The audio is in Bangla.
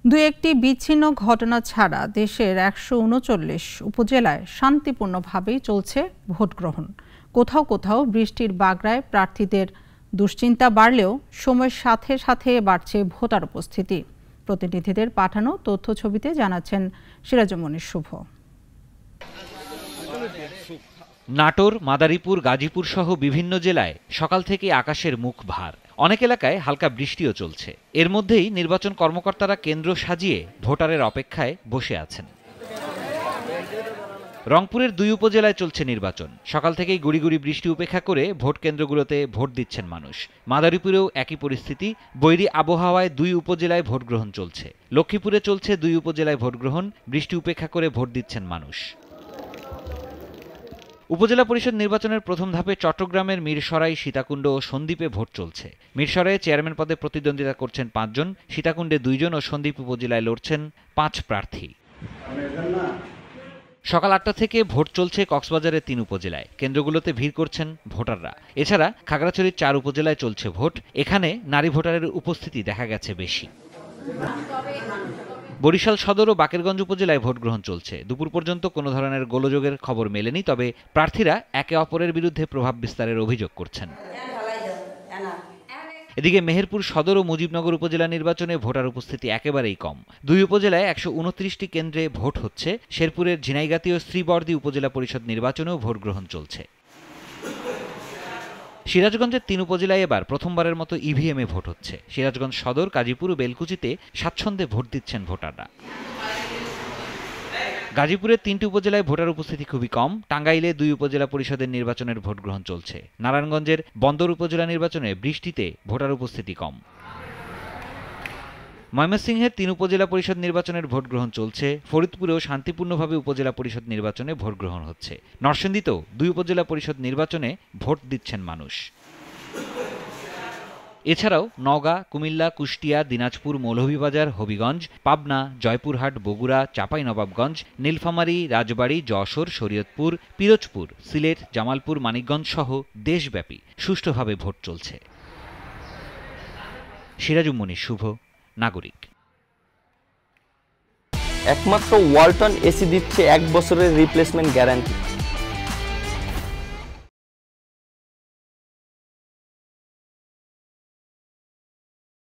দুই একটি বিচ্ছিন্ন ঘটনা ছাড়া দেশের ১৩৯ উপজেলায় শান্তিপূর্ণভাবেই চলছে ভোট গ্রহণ। কোথাও কোথাও বৃষ্টির বাগড়ায় প্রার্থীদের দুশ্চিন্তা বাড়লেও সময়ের সাথে সাথে বাড়ছে ভোটার উপস্থিতি। প্রতিনিধিদের পাঠানো তথ্য ছবিতে জানাচ্ছেন সিরাজুমনির শুভ। নাটোর, মাদারীপুর, গাজীপুর সহ বিভিন্ন জেলায় সকাল থেকে আকাশের মুখ ভার। অনেক এলাকায় হালকা বৃষ্টিও চলছে। এর মধ্যেই নির্বাচন কর্মকর্তারা কেন্দ্র সাজিয়ে ভোটারের অপেক্ষায় বসে আছেন। রংপুরের ২ উপজেলায় চলছে নির্বাচন। সকাল থেকেই গুড়ি গুড়ি বৃষ্টি উপেক্ষা করে ভোট কেন্দ্রগুলোতে ভোট দিচ্ছেন মানুষ। মাদারীপুরেও একই পরিস্থিতি। বৈরী আবহাওয়ায় ২ উপজেলায় ভোট গ্রহণ চলছে। লক্ষ্মীপুরে চলছে ২ উপজেলায় ভোট গ্রহণ। বৃষ্টি উপেক্ষা করে ভোট দিচ্ছেন মানুষ। উপজেলা পরিষদ নির্বাচনের প্রথম ধাপে চট্টগ্রামের মিরসরাই, সীতাকুণ্ড ও সন্দ্বীপে ভোট চলছে। মিরসরাইয়ে চেয়ারম্যান পদে প্রতিদ্বন্দ্বিতা করছেন ৫ জন, সীতাকুণ্ডে ২ জন ও সন্দ্বীপ উপজেলায় লড়ছেন ৫ প্রার্থী। সকাল ৮টা থেকে ভোট চলছে কক্সবাজারের ৩ উপজেলায়। কেন্দ্রগুলোতে ভিড় করছেন ভোটাররা। এছাড়া খাগড়াছড়ির ৪ উপজেলায় চলছে ভোট। এখানে নারী ভোটারের উপস্থিতি দেখা গেছে বেশি। বরিশাল সদর ও বাকেরগঞ্জ উপজেলায় ভোট গ্রহণ চলছে। দুপুর পর্যন্ত কোনো ধরনের গোলযোগের খবর মেলেনি, তবে প্রার্থীরা একে অপরের বিরুদ্ধে প্রভাব বিস্তারের অভিযোগ করছেন। এদিকে মেহেরপুর সদর ও মুজিবনগর উপজেলা নির্বাচনে ভোটার উপস্থিতি একেবারেই কম। ২ উপজেলায় ১২৯টি কেন্দ্রে ভোট হচ্ছে। শেরপুরের ঝিনাইগাতি ও শ্রীবরদী উপজেলা পরিষদ নির্বাচনেও ভোট গ্রহণ চলছে। সিরাজগঞ্জের ৩ উপজেলায় এবার প্রথমবারের মতো ইভিএমে ভোট হচ্ছে। সিরাজগঞ্জ সদর, কাজীপুর ও বেলকুচিতে স্বাচ্ছন্দ্যে ভোট দিচ্ছেন ভোটাররা। গাজীপুরের ৩টি উপজেলায় ভোটার উপস্থিতি খুবই কম। টাঙ্গাইলে ২ উপজেলা পরিষদের নির্বাচনের ভোট গ্রহণ চলছে। নারায়ণগঞ্জের বন্দর উপজেলা নির্বাচনে বৃষ্টিতে ভোটার উপস্থিতি কম। ময়মনসিংহের ৩ উপজেলা পরিষদ নির্বাচনের ভোট গ্রহণ চলছে। ফরিদপুরেও শান্তিপূর্ণভাবে উপজেলা পরিষদ নির্বাচনে ভোট গ্রহণ হচ্ছে। নরসিংদীতেও ২ উপজেলা পরিষদ নির্বাচনে ভোট দিচ্ছেন মানুষ। এছাড়াও নওগাঁ, কুমিল্লা, কুষ্টিয়া, দিনাজপুর, মৌলভীবাজার, হবিগঞ্জ, পাবনা, জয়পুরহাট, বগুড়া, চাঁপাইনবাবগঞ্জ, নীলফামারী, রাজবাড়ী, যশোর, শরীয়তপুর, পিরোজপুর, সিলেট, জামালপুর, মানিকগঞ্জ সহ দেশব্যাপী সুষ্ঠুভাবে ভোট চলছে। সিরাজুমনির শুভ, নাগরিক। একমাত্র ওয়ালটন এসি দিচ্ছে ১ বছরের রিপ্লেসমেন্ট গ্যারান্টি।